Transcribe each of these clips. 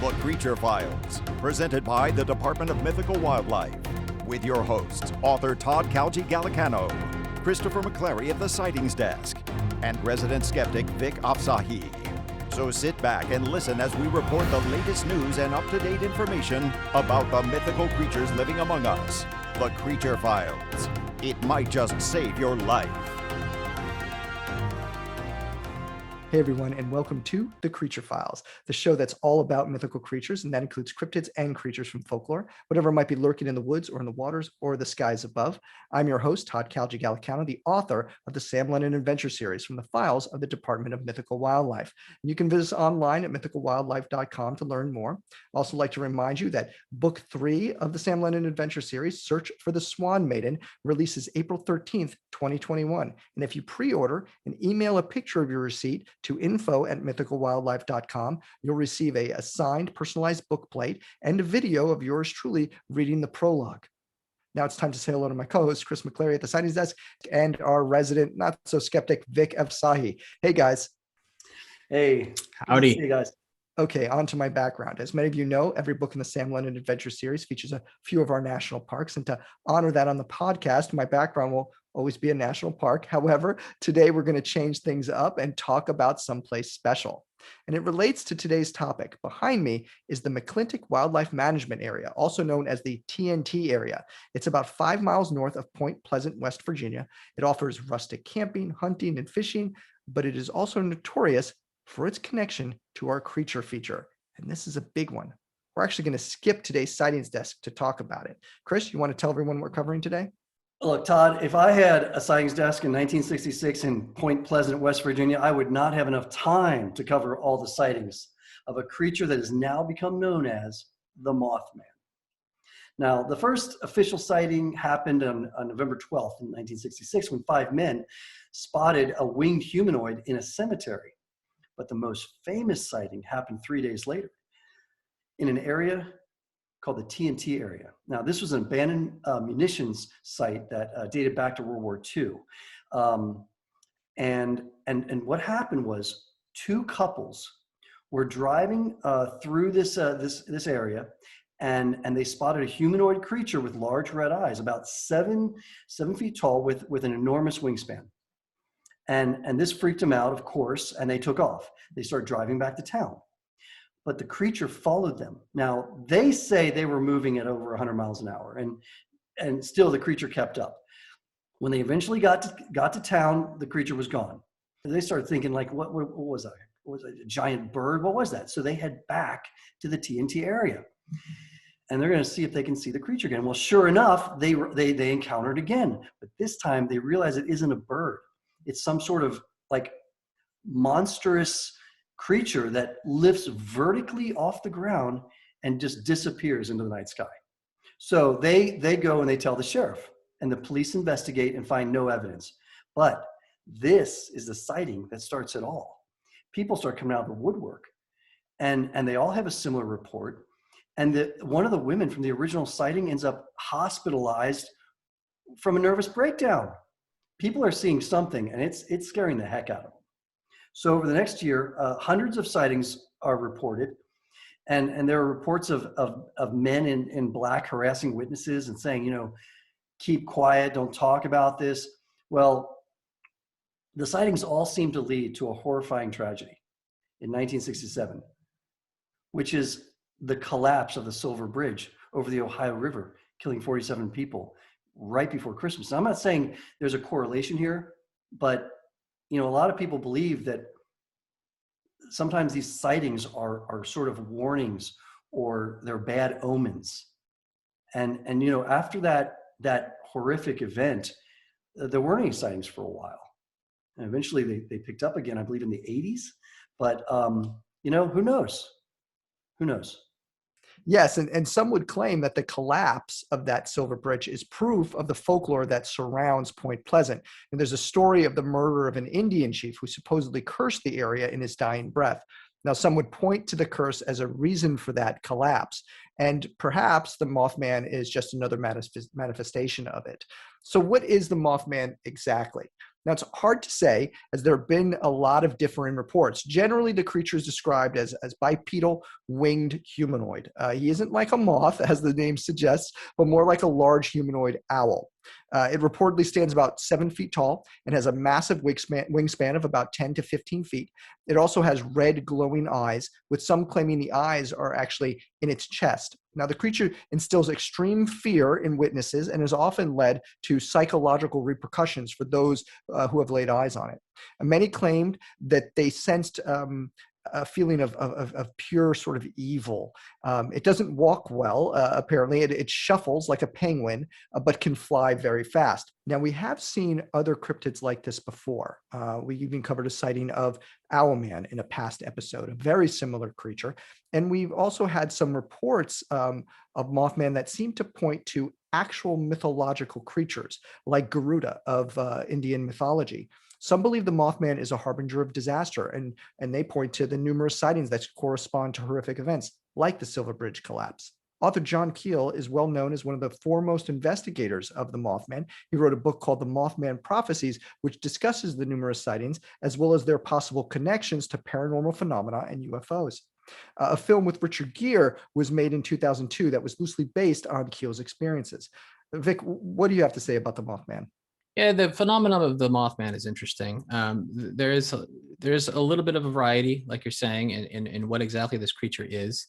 The Creature Files, presented by the Department of Mythical Wildlife, with your hosts, author Todd Calgi Gallicano, Christopher McClary at the Sightings Desk, and resident skeptic Vic Afsahi. So sit back and listen as we report the latest news and up-to-date information about the mythical creatures living among us. The Creature Files. It might just save your life. Hey everyone, and welcome to The Creature Files, the show that's all about mythical creatures, and that includes cryptids and creatures from folklore, whatever might be lurking in the woods or in the waters or the skies above. I'm your host, Todd Calgi Gallicano, the author of the Sam Lennon Adventure Series from the files of the Department of Mythical Wildlife. And you can visit us online at mythicalwildlife.com to learn more. I'd also like to remind you that Book 3 of the Sam Lennon Adventure Series, Search for the Swan Maiden, releases April 13th, 2021. And if you pre-order and email a picture of your receipt to info@mythicalwildlife.com, you'll receive a signed personalized book plate and a video of yours truly reading the prologue. Now it's time to say hello to my co-host, Chris McClary at the Sightings Desk, and our resident, not so skeptic, Vic Afsahi. Hey guys. Hey. Howdy. Hey guys. Okay, on to my background. As many of you know, every book in the Sam Lennon Adventure Series features a few of our national parks. And to honor that on the podcast, my background will always be a national park. However, today we're going to change things up and talk about someplace special. And it relates to today's topic. Behind me is the McClintock Wildlife Management Area, also known as the TNT area. It's about 5 miles north of Point Pleasant, West Virginia. It offers rustic camping, hunting, and fishing, but it is also notorious for its connection to our creature feature. And this is a big one. We're actually going to skip today's Sightings Desk to talk about it. Chris, you want to tell everyone what we're covering today? Look, Todd, if I had a Sightings Desk in 1966 in Point Pleasant, West Virginia, I would not have enough time to cover all the sightings of a creature that has now become known as the Mothman. Now, the first official sighting happened on November 12th in 1966 when 5 men spotted a winged humanoid in a cemetery. But the most famous sighting happened 3 days later in an area called the TNT area. Now, this was an abandoned munitions site that dated back to World War II. And what happened was 2 couples were driving through this area, and they spotted a humanoid creature with large red eyes, about 7 feet tall, with an enormous wingspan. And this freaked them out, of course, and they took off. They started driving back to town. But the creature followed them. Now, they say they were moving at over 100 miles an hour, and still the creature kept up. When they eventually got to town, the creature was gone. They started thinking, like, what was that? Was it a giant bird? What was that? So they head back to the TNT area. And they're going to see if they can see the creature again. Well, sure enough, they encountered again. But this time, they realize it isn't a bird. It's some sort of like monstrous creature that lifts vertically off the ground and just disappears into the night sky. So they go and they tell the sheriff, and the police investigate and find no evidence. But this is the sighting that starts it all. People start coming out of the woodwork, and they all have a similar report. And one of the women from the original sighting ends up hospitalized from a nervous breakdown. People are seeing something, and it's scaring the heck out of them. So over the next year, hundreds of sightings are reported, and there are reports of men in black harassing witnesses and saying, keep quiet, don't talk about this. Well, the sightings all seem to lead to a horrifying tragedy in 1967, which is the collapse of the Silver Bridge over the Ohio River, killing 47 people right before Christmas. Now, I'm not saying there's a correlation here, but a lot of people believe that sometimes these sightings are sort of warnings, or they're bad omens. And after that horrific event, there weren't any sightings for a while. And eventually they picked up again, I believe in the 80s. But who knows? Who knows? Yes, and some would claim that the collapse of that Silver Bridge is proof of the folklore that surrounds Point Pleasant. And there's a story of the murder of an Indian chief who supposedly cursed the area in his dying breath. Now, some would point to the curse as a reason for that collapse. And perhaps the Mothman is just another manifestation of it. So what is the Mothman exactly? Now, it's hard to say, as there have been a lot of differing reports. Generally, the creature is described as bipedal, winged humanoid. He isn't like a moth, as the name suggests, but more like a large humanoid owl. It reportedly stands about 7 feet tall and has a massive wingspan of about 10 to 15 feet. It also has red glowing eyes, with some claiming the eyes are actually in its chest. Now, the creature instills extreme fear in witnesses and has often led to psychological repercussions for those who have laid eyes on it. And many claimed that they sensed a feeling of pure sort of evil. It doesn't walk well, apparently. It shuffles like a penguin, but can fly very fast. Now, we have seen other cryptids like this before. We even covered a sighting of Owlman in a past episode, a very similar creature. And we've also had some reports of Mothman that seem to point to actual mythological creatures, like Garuda of Indian mythology. Some believe the Mothman is a harbinger of disaster, and they point to the numerous sightings that correspond to horrific events, like the Silver Bridge collapse. Author John Keel is well known as one of the foremost investigators of the Mothman. He wrote a book called The Mothman Prophecies, which discusses the numerous sightings, as well as their possible connections to paranormal phenomena and UFOs. A film with Richard Gere was made in 2002 that was loosely based on Keel's experiences. Vic, what do you have to say about the Mothman? Yeah, the phenomenon of the Mothman is interesting. There's a little bit of a variety, like you're saying, in what exactly this creature is,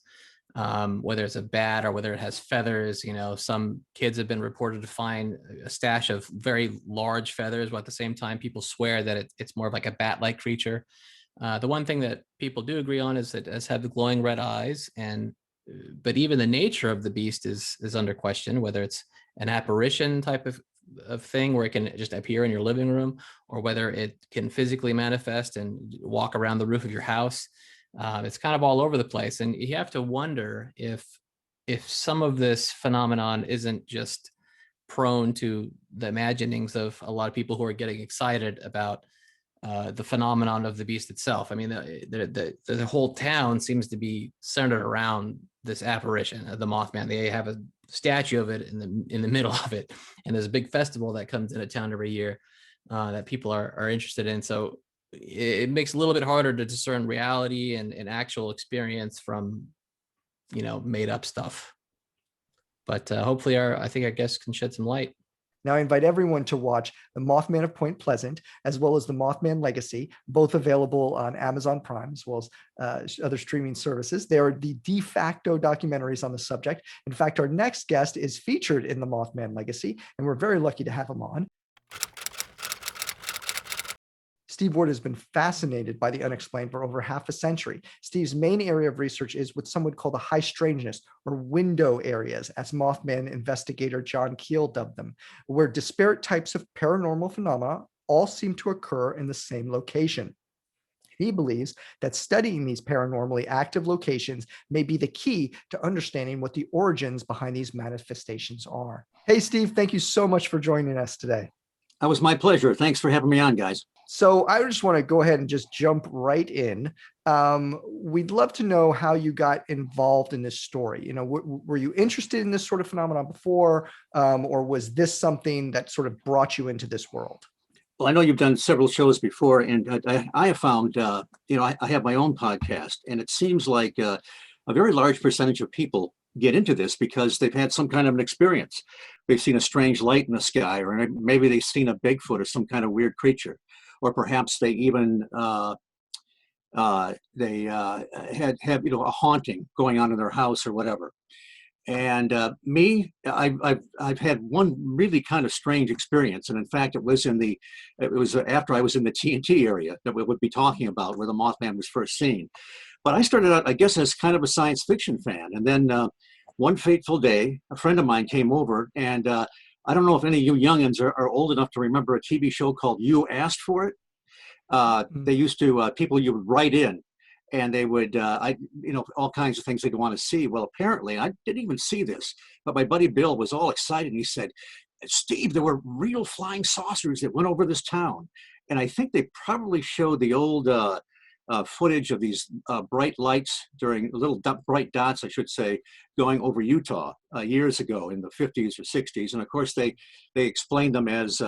whether it's a bat or whether it has feathers. You know, some kids have been reported to find a stash of very large feathers, but at the same time, people swear that it's more of like a bat-like creature. The one thing that people do agree on is that it does have the glowing red eyes, but even the nature of the beast is under question, whether it's an apparition type of thing where it can just appear in your living room, or whether it can physically manifest and walk around the roof of your house. It's kind of all over the place, and you have to wonder if some of this phenomenon isn't just prone to the imaginings of a lot of people who are getting excited about the phenomenon of the beast itself. I mean, the whole town seems to be centered around this apparition of the Mothman. They have a statue of it in the middle of it, and there's a big festival that comes into town every year that people are interested in. So it makes it a little bit harder to discern reality and actual experience from, you know, made up stuff. But hopefully I think our guests can shed some light. Now, I invite everyone to watch The Mothman of Point Pleasant, as well as The Mothman Legacy, both available on Amazon Prime, as well as other streaming services. They are the de facto documentaries on the subject. In fact, our next guest is featured in The Mothman Legacy, and we're very lucky to have him on. Steve Ward has been fascinated by the unexplained for over half a century. Steve's main area of research is what some would call the high strangeness, or window areas, as Mothman investigator John Keel dubbed them, where disparate types of paranormal phenomena all seem to occur in the same location. He believes that studying these paranormally active locations may be the key to understanding what the origins behind these manifestations are. Hey, Steve, thank you so much for joining us today. That was my pleasure. Thanks for having me on, guys. So I just want to go ahead and just jump right in. We'd love to know how you got involved in this story. You know, were you interested in this sort of phenomenon before, or was this something that sort of brought you into this world? Well, I know you've done several shows before, and I have found, I have my own podcast, and it seems like a very large percentage of people get into this because they've had some kind of an experience. They've seen a strange light in the sky, or maybe they've seen a Bigfoot or some kind of weird creature, or perhaps they even have a haunting going on in their house or whatever. And I've had one really kind of strange experience, and in fact, it was after I was in the TNT area that we would be talking about, where the Mothman was first seen. But I started out, I guess, as kind of a science fiction fan, and then one fateful day, a friend of mine came over, and I don't know if any of you youngins are old enough to remember a TV show called You Asked For It. They used to people you would write in, and they would, all kinds of things they'd want to see. Well, apparently, I didn't even see this, but my buddy Bill was all excited. He said, "Steve, there were real flying saucers that went over this town." And I think they probably showed the old footage of these bright lights during bright dots, I should say, going over Utah years ago in the 50s or 60s. And of course, they explained them as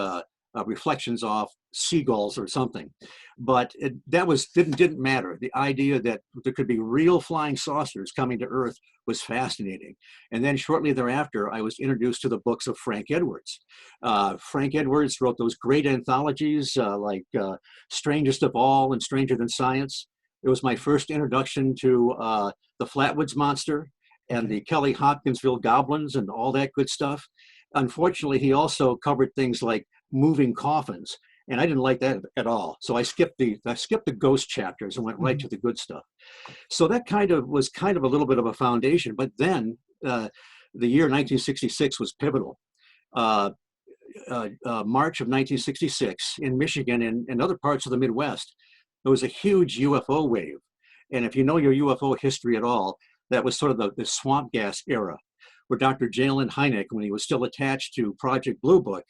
reflections off seagulls or something. But didn't matter. The idea that there could be real flying saucers coming to Earth was fascinating. And then shortly thereafter, I was introduced to the books of Frank Edwards. Frank Edwards wrote those great anthologies like Strangest of All and Stranger Than Science. It was my first introduction to the Flatwoods Monster and the Kelly Hopkinsville Goblins and all that good stuff. Unfortunately, he also covered things like moving coffins, and I didn't like that at all. So I skipped the ghost chapters and went right to the good stuff. So that was a little bit of a foundation. But then the year 1966 was pivotal. March of 1966 in Michigan and other parts of the Midwest, there was a huge UFO wave. And if you know your UFO history at all, that was sort of the swamp gas era, where Dr. Jalen Hynek, when he was still attached to Project Blue Book,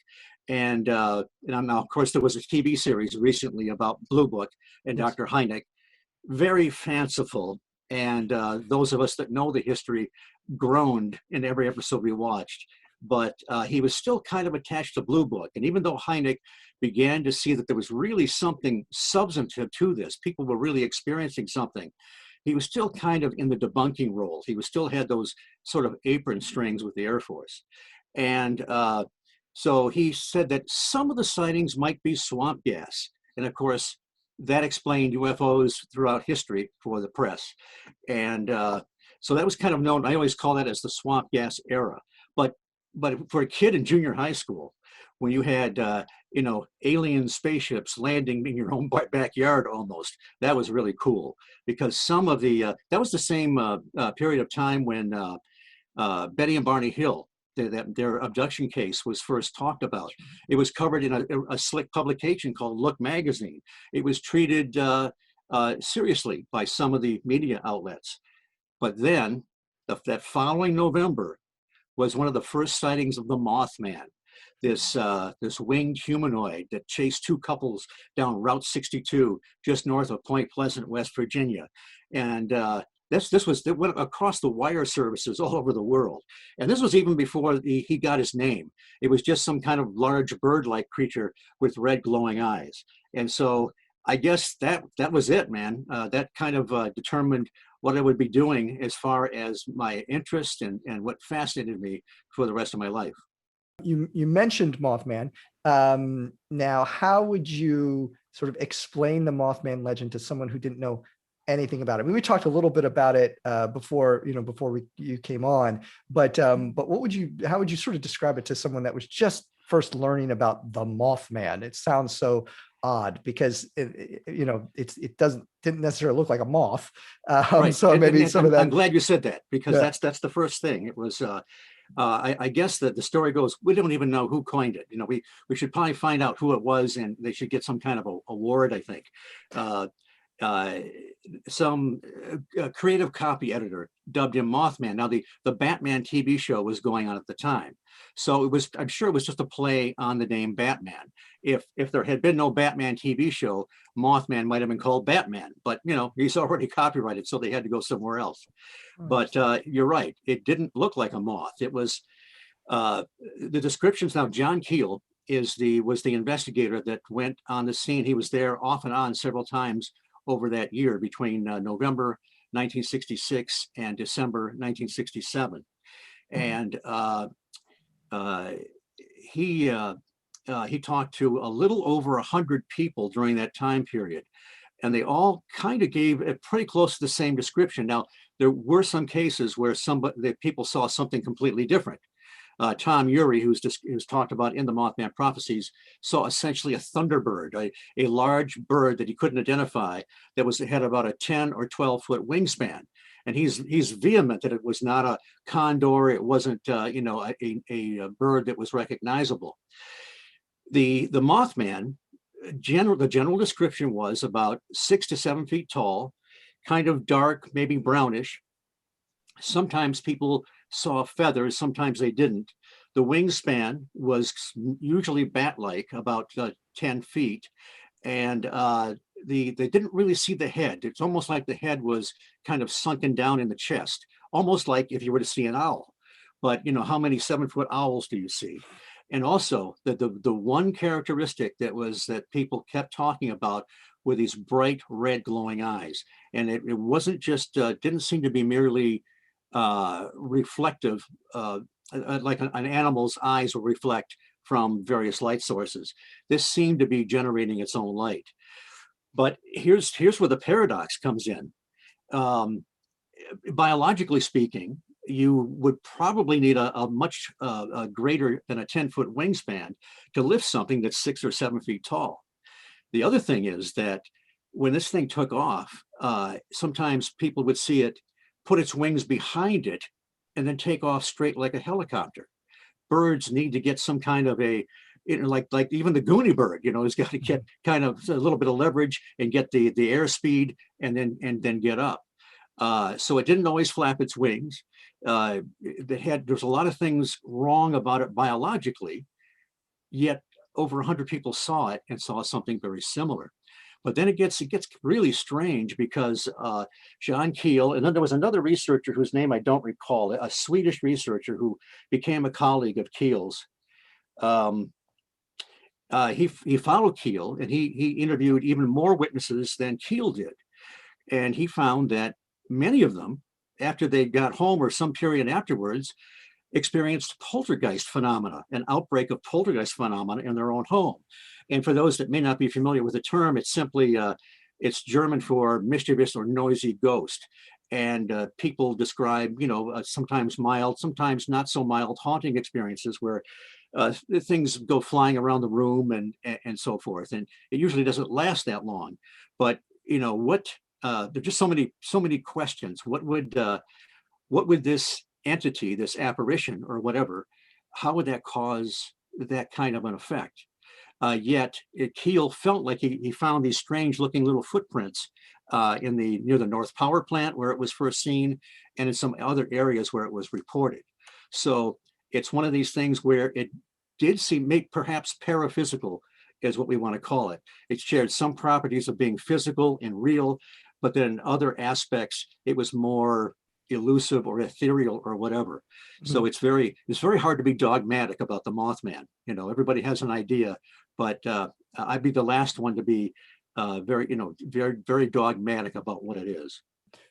and now, of course, there was a TV series recently about Blue Book and Dr. Hynek, very fanciful. And those of us that know the history groaned in every episode we watched. But he was still kind of attached to Blue Book. And even though Hynek began to see that there was really something substantive to this, people were really experiencing something, he was still kind of in the debunking role. He still had those sort of apron strings with the Air Force. And so he said that some of the sightings might be swamp gas. And of course, that explained UFOs throughout history for the press. And so that was kind of known. I always call that as the swamp gas era. But for a kid in junior high school, when you had alien spaceships landing in your own backyard almost, that was really cool, because some of the that was the same period of time when Betty and Barney Hill, their abduction case was first talked about. It was covered in a slick publication called Look Magazine. It was treated seriously by some of the media outlets. But then that following November was one of the first sightings of the Mothman, this winged humanoid that chased two couples down Route 62 just north of Point Pleasant, West Virginia. And it went across the wire services all over the world. And this was even before he got his name. It was just some kind of large bird-like creature with red glowing eyes. And so I guess that was it, man. That kind of determined what I would be doing as far as my interest and what fascinated me for the rest of my life. You mentioned Mothman. Now, how would you sort of explain the Mothman legend to someone who didn't know anything about it? I mean, we talked a little bit about it before you came on, but how would you sort of describe it to someone that was just first learning about the Mothman? It sounds so odd because it didn't necessarily look like a moth. Right. So maybe some of that. I'm glad you said that, because that's the first thing. It was I guess that the story goes, we don't even know who coined it. We should probably find out who it was, and they should get some kind of award, I think. Some creative copy editor dubbed him Mothman. Now the Batman TV show was going on at the time, so I'm sure it was just a play on the name Batman. If there had been no Batman TV show, Mothman might have been called Batman, but he's already copyrighted, so they had to go somewhere else. But you're right, it didn't look like a moth. It was the descriptions. Now John Keel was the investigator that went on the scene. He was there off and on several times over that year between November 1966 and December 1967. And he talked to a little over 100 people during that time period, and they all kind of gave it pretty close to the same description. Now, there were some cases where people saw something completely different. Tom Urey, who's talked about in the Mothman prophecies, saw essentially a thunderbird, a large bird that he couldn't identify, that had about a 10 or 12-foot wingspan. And he's vehement that it was not a condor, it wasn't a bird that was recognizable. The Mothman, the general description was about 6 to 7 feet tall, kind of dark, maybe brownish. Sometimes people saw feathers, sometimes they didn't. The wingspan was usually bat-like, about 10 feet. And they didn't really see the head. It's almost like the head was kind of sunken down in the chest, almost like if you were to see an owl. But how many 7-foot owls do you see? And also the one characteristic that people kept talking about were these bright red glowing eyes. And it wasn't just, didn't seem to be merely reflective, like an animal's eyes will reflect from various light sources. This seemed to be generating its own light. But here's where the paradox comes in. Biologically speaking, you would probably need a much greater than a 10-foot wingspan to lift something that's 6 or 7 feet tall. The other thing is that when this thing took off, sometimes people would see it put its wings behind it and then take off straight like a helicopter. Birds need to get some kind of a, like even the Goonie bird, has got to get kind of a little bit of leverage and get the airspeed and then get up. So it didn't always flap its wings. There's a lot of things wrong about it biologically, yet over 100 people saw it and saw something very similar. But then it gets really strange because John Keel, and then there was another researcher whose name I don't recall, a Swedish researcher who became a colleague of Keel's. He followed Keel, and he interviewed even more witnesses than Keel did. And he found that many of them, after they got home or some period afterwards, experienced poltergeist phenomena, an outbreak of poltergeist phenomena in their own home. And for those that may not be familiar with the term, it's simply, it's German for mischievous or noisy ghost. And people describe, sometimes mild, sometimes not so mild haunting experiences where things go flying around the room and so forth. And it usually doesn't last that long. But, there's just so many questions. What would this entity, this apparition or whatever, how would that cause that kind of an effect? Yet Keel felt like he found these strange looking little footprints near the North Power Plant where it was first seen, and in some other areas where it was reported. So it's one of these things where it did seem perhaps paraphysical is what we want to call it. It shared some properties of being physical and real, but then in other aspects, it was more elusive or ethereal or whatever. Mm-hmm. So it's very hard to be dogmatic about the Mothman. Everybody has an idea, but I'd be the last one to be very dogmatic about what it is.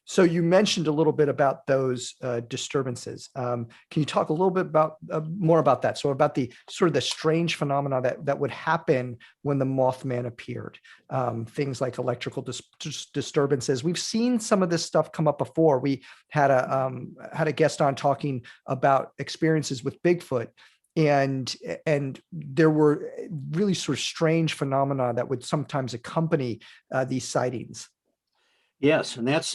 So you mentioned a little bit about those disturbances. Can you talk a little bit more about that? So about the sort of the strange phenomena that would happen when the Mothman appeared. Things like electrical disturbances. We've seen some of this stuff come up before. We had a guest on talking about experiences with Bigfoot. And there were really sort of strange phenomena that would sometimes accompany these sightings. Yes, and that's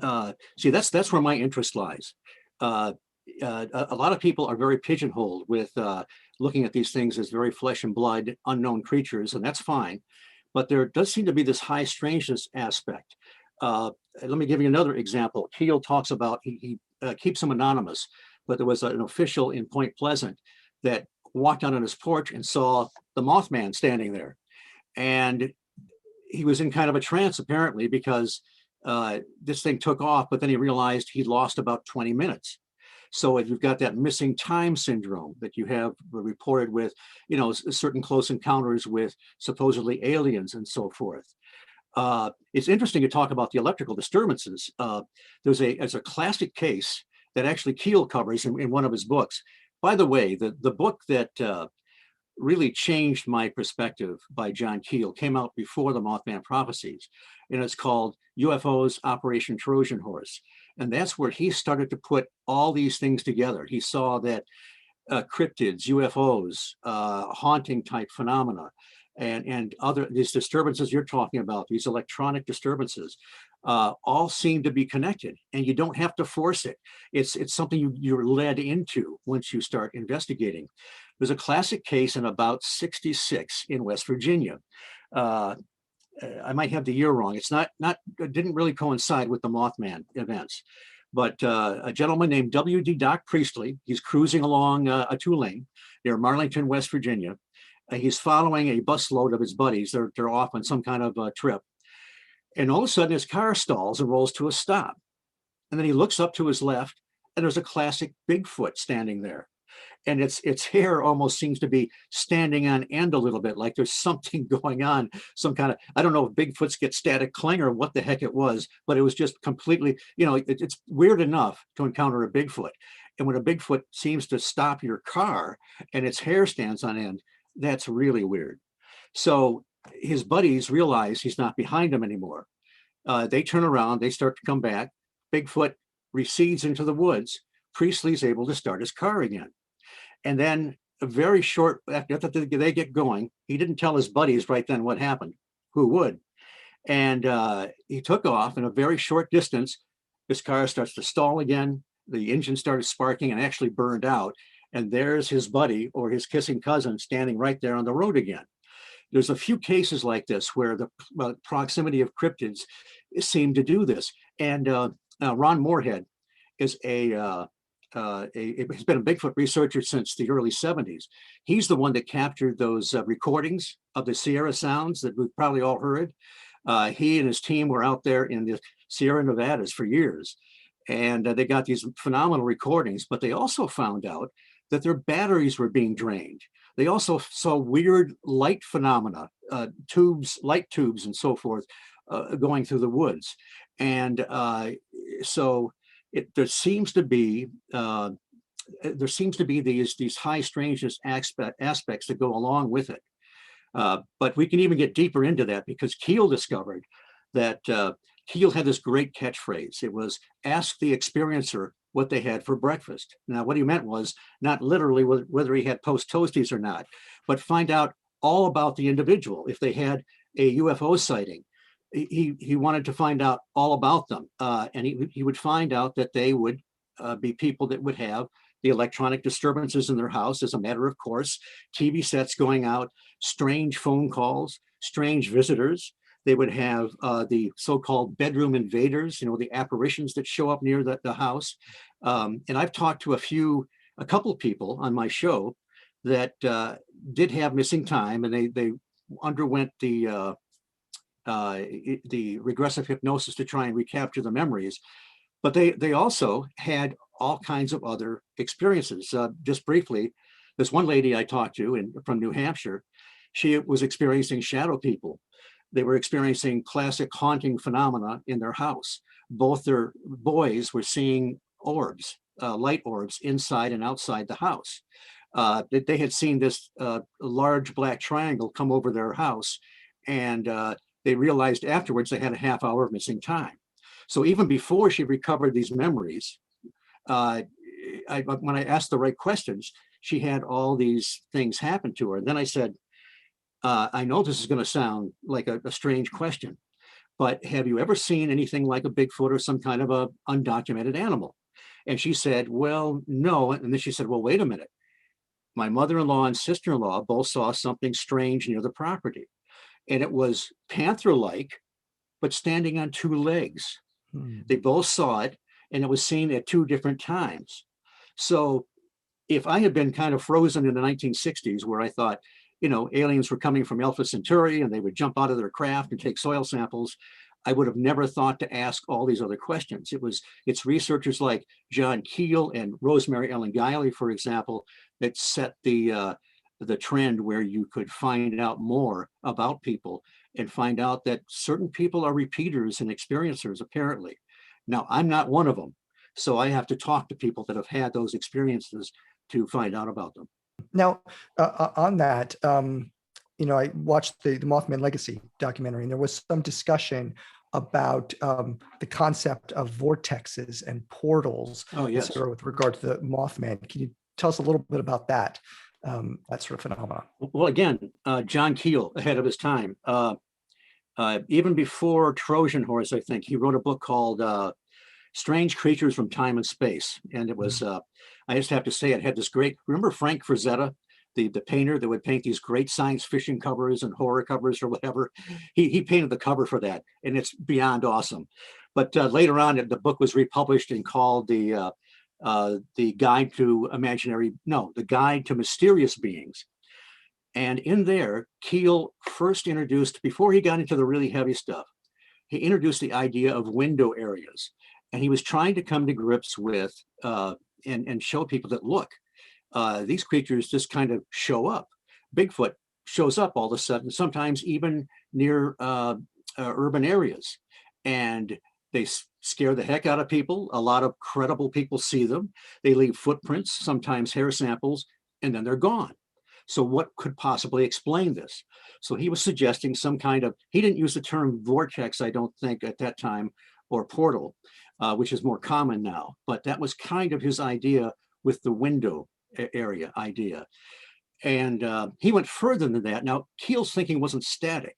that's where my interest lies. A lot of people are very pigeonholed with looking at these things as very flesh and blood, unknown creatures, and that's fine. But there does seem to be this high strangeness aspect. Let me give you another example. Keel talks about, he keeps them anonymous, but there was an official in Point Pleasant that walked out on his porch and saw the Mothman standing there. And he was in kind of a trance apparently because this thing took off, but then he realized he'd lost about 20 minutes. So if you've got that missing time syndrome that you have reported with, certain close encounters with supposedly aliens and so forth. It's interesting to talk about the electrical disturbances. There's a classic case that actually Keel covers in one of his books. By the way, the book that really changed my perspective by John Keel came out before the Mothman Prophecies, and it's called UFOs Operation Trojan Horse. And that's where he started to put all these things together. He saw that cryptids, UFOs, haunting type phenomena, and other these disturbances you're talking about, these electronic disturbances, all seem to be connected, and you don't have to force it. It's something you're led into once you start investigating. There's a classic case in about 66 in West Virginia. I might have the year wrong. It didn't really coincide with the Mothman events, but a gentleman named W.D. Doc Priestley, he's cruising along a 2-lane near Marlington, West Virginia. He's following a busload of his buddies. They're off on some kind of trip. And all of a sudden his car stalls and rolls to a stop. And then he looks up to his left and there's a classic Bigfoot standing there. and its hair almost seems to be standing on end a little bit, like there's something going on, some kind of, I don't know if Bigfoots get static cling or what the heck it was, but it was just completely, it's weird enough to encounter a Bigfoot. And when a Bigfoot seems to stop your car and its hair stands on end, that's really weird. So his buddies realize he's not behind them anymore. They turn around, they start to come back. Bigfoot recedes into the woods. Priestley's able to start his car again. And then a very short, after they get going, he didn't tell his buddies right then what happened. Who would? And he took off in a very short distance. His car starts to stall again. The engine started sparking and actually burned out. And there's his buddy or his kissing cousin standing right there on the road again. There's a few cases like this where the proximity of cryptids seem to do this. And Ron Moorhead is has been a Bigfoot researcher since the early 70s. He's the one that captured those recordings of the Sierra Sounds that we've probably all heard. He and his team were out there in the Sierra Nevadas for years. And they got these phenomenal recordings, but they also found out that their batteries were being drained. They also saw weird light phenomena, light tubes and so forth, going through the woods. And so there seems to be these high strangeness aspects that go along with it. But we can even get deeper into that because Keel discovered that Keel had this great catchphrase. It was, ask the experiencer what they had for breakfast. Now, what he meant was not literally whether he had post toasties or not, but find out all about the individual. If they had a UFO sighting, he wanted to find out all about them. And he would find out that they would be people that would have the electronic disturbances in their house as a matter of course, TV sets going out, strange phone calls, strange visitors. They would have the so-called bedroom invaders, the apparitions that show up near the house. And I've talked to a couple of people on my show that did have missing time, and they underwent the regressive hypnosis to try and recapture the memories. But they also had all kinds of other experiences. Just briefly, this one lady I talked to from New Hampshire, she was experiencing shadow people. They were experiencing classic haunting phenomena in their house. Both their boys were seeing orbs, light orbs inside and outside the house. They had seen this large black triangle come over their house, and they realized afterwards they had a half hour of missing time. So even before she recovered these memories, when I asked the right questions, she had all these things happen to her. And then I said, I know this is going to sound like a strange question, but have you ever seen anything like a Bigfoot or some kind of a undocumented animal? And she said, well, no. And then she said, well, wait a minute. My mother-in-law and sister-in-law both saw something strange near the property. And it was panther-like, but standing on two legs. They both saw it, and it was seen at two different times. So if I had been kind of frozen in the 1960s where I thought, aliens were coming from Alpha Centauri and they would jump out of their craft and take soil samples, I would have never thought to ask all these other questions. It's researchers like John Keel and Rosemary Ellen Guiley, for example, that set the trend where you could find out more about people and find out that certain people are repeaters and experiencers, apparently. Now, I'm not one of them, so I have to talk to people that have had those experiences to find out about them. Now, on that, I watched the Mothman Legacy documentary, and there was some discussion about the concept of vortexes and portals. Oh, yes. With regard to the Mothman. Can you tell us a little bit about that sort of phenomenon? Well, again, John Keel, ahead of his time. Even before Trojan Horse, I think, he wrote a book called Strange Creatures from Time and Space. And it was, I just have to say, it had this great, remember Frank Frazetta, the painter that would paint these great science fiction covers and horror covers or whatever? He painted the cover for that, and it's beyond awesome. But later on, the book was republished and called the Guide to Mysterious Beings. And in there, Keel first introduced, before he got into the really heavy stuff, he introduced the idea of window areas. And he was trying to come to grips with and show people that, look, these creatures just kind of show up. Bigfoot shows up all of a sudden, sometimes even near urban areas. And they scare the heck out of people. A lot of credible people see them. They leave footprints, sometimes hair samples, and then they're gone. So what could possibly explain this? So he was suggesting some kind of, he didn't use the term vortex, I don't think at that time, or portal, which is more common now, but that was kind of his idea with the window area idea. And he went further than that. Now, Keel's thinking wasn't static.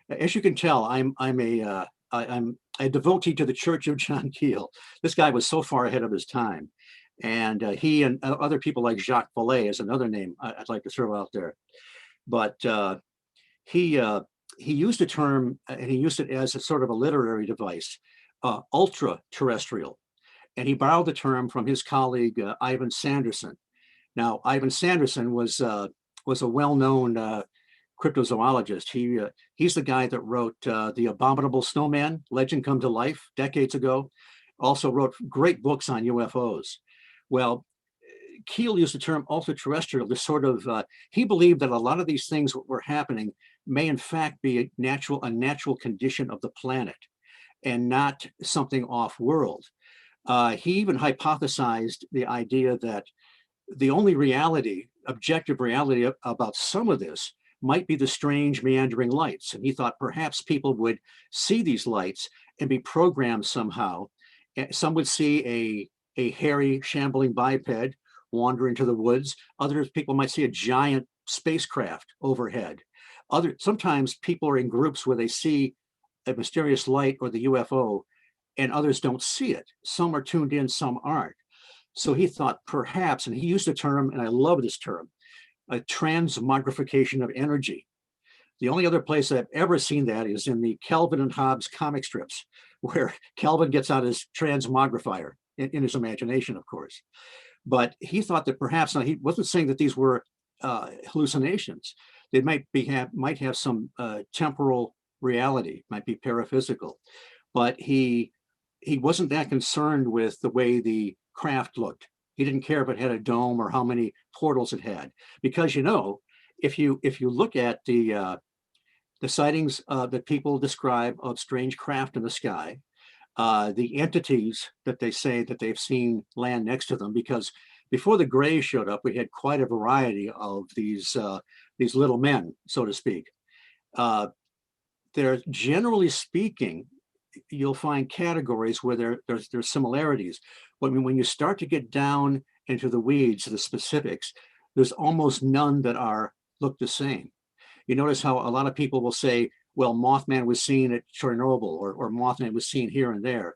As you can tell, I'm a devotee to the Church of John Keel. This guy was so far ahead of his time. And he and other people like Jacques Vallée is another name I'd like to throw out there. But he used a term, and he used it as a sort of a literary device, ultra-terrestrial. And he borrowed the term from his colleague, Ivan Sanderson. Now, Ivan Sanderson was a well-known cryptozoologist. He's the guy that wrote The Abominable Snowman, Legend Come to Life, decades ago. Also wrote great books on UFOs. Well, Keel used the term ultra-terrestrial to sort of, he believed that a lot of these things that were happening may in fact be a natural condition of the planet and not something off-world. He even hypothesized the idea that the only reality, objective reality about some of this might be the strange meandering lights. And he thought perhaps people would see these lights and be programmed somehow. Some would see a hairy, shambling biped wander into the woods. Other people might see a giant spacecraft overhead. Sometimes people are in groups where they see a mysterious light or the UFO and others don't see it. Some are tuned in, some aren't. So he thought perhaps, and he used a term, and I love this term, a transmogrification of energy. The only other place I've ever seen that is in the Calvin and Hobbes comic strips, where Calvin gets out his transmogrifier in his imagination, of course. But he thought that perhaps, now he wasn't saying that these were hallucinations. They might have some temporal reality, might be paraphysical, but he wasn't that concerned with the way the craft looked. He didn't care if it had a dome or how many portals it had, because if you look at the sightings that people describe of strange craft in the sky, the entities that they say that they've seen land next to them, because before the Greys showed up, we had quite a variety of these little men, so to speak. They're generally speaking, you'll find categories where there's similarities. But when you start to get down into the weeds, the specifics, there's almost none that look the same. You notice how a lot of people will say, well, Mothman was seen at Chernobyl, or Mothman was seen here and there.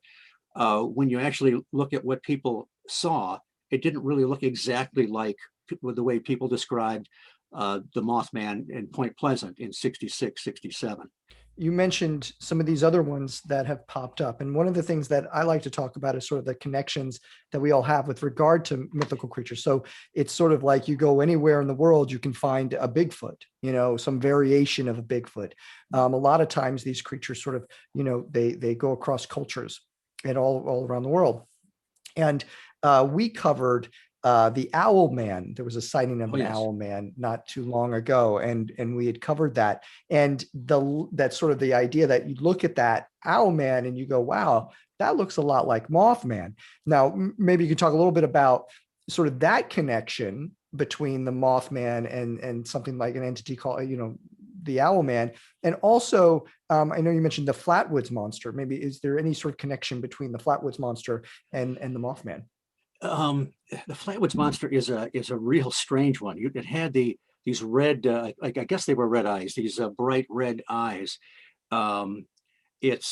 When you actually look at what people saw, it didn't really look exactly like the way people described the Mothman in Point Pleasant in 66, 67. You mentioned some of these other ones that have popped up. And one of the things that I like to talk about is sort of the connections that we all have with regard to mythical creatures. So it's sort of like you go anywhere in the world, you can find a Bigfoot, some variation of a Bigfoot. A lot of times these creatures sort of, they go across cultures and all around the world. And we covered the owl man. There was a sighting of an owl man not too long ago, and we had covered that. And that's sort of the idea that you look at that owl man and you go, wow, that looks a lot like Mothman. Now, maybe you could talk a little bit about sort of that connection between the Mothman and something like an entity called, the owl man. And also, I know you mentioned the Flatwoods monster. Maybe is there any sort of connection between the Flatwoods monster and the Mothman? The Flatwoods monster is a real strange one. It had these red, I guess they were red eyes, these bright red eyes. It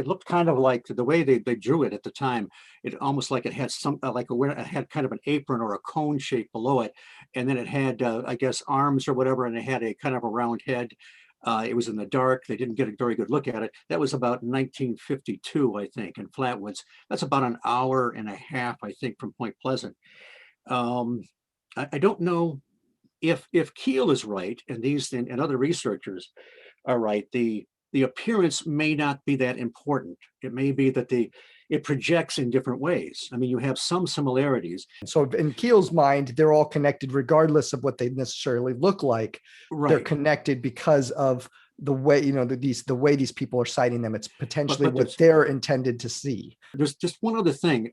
looked kind of like the way they drew it at the time. It almost like it had it had kind of an apron or a cone shape below it, and then it had I guess arms or whatever, and it had a kind of a round head. It was in the dark. They didn't get a very good look at it. That was about 1952, I think, in Flatwoods. That's about an hour and a half, I think, from Point Pleasant. I don't know if Keel is right, and other researchers are right. The the appearance may not be that important. It may be that it projects in different ways. I mean, you have some similarities. So in Keel's mind, they're all connected regardless of what they necessarily look like. Right. They're connected because of the way, the way these people are citing them. It's potentially what they're intended to see. There's just one other thing.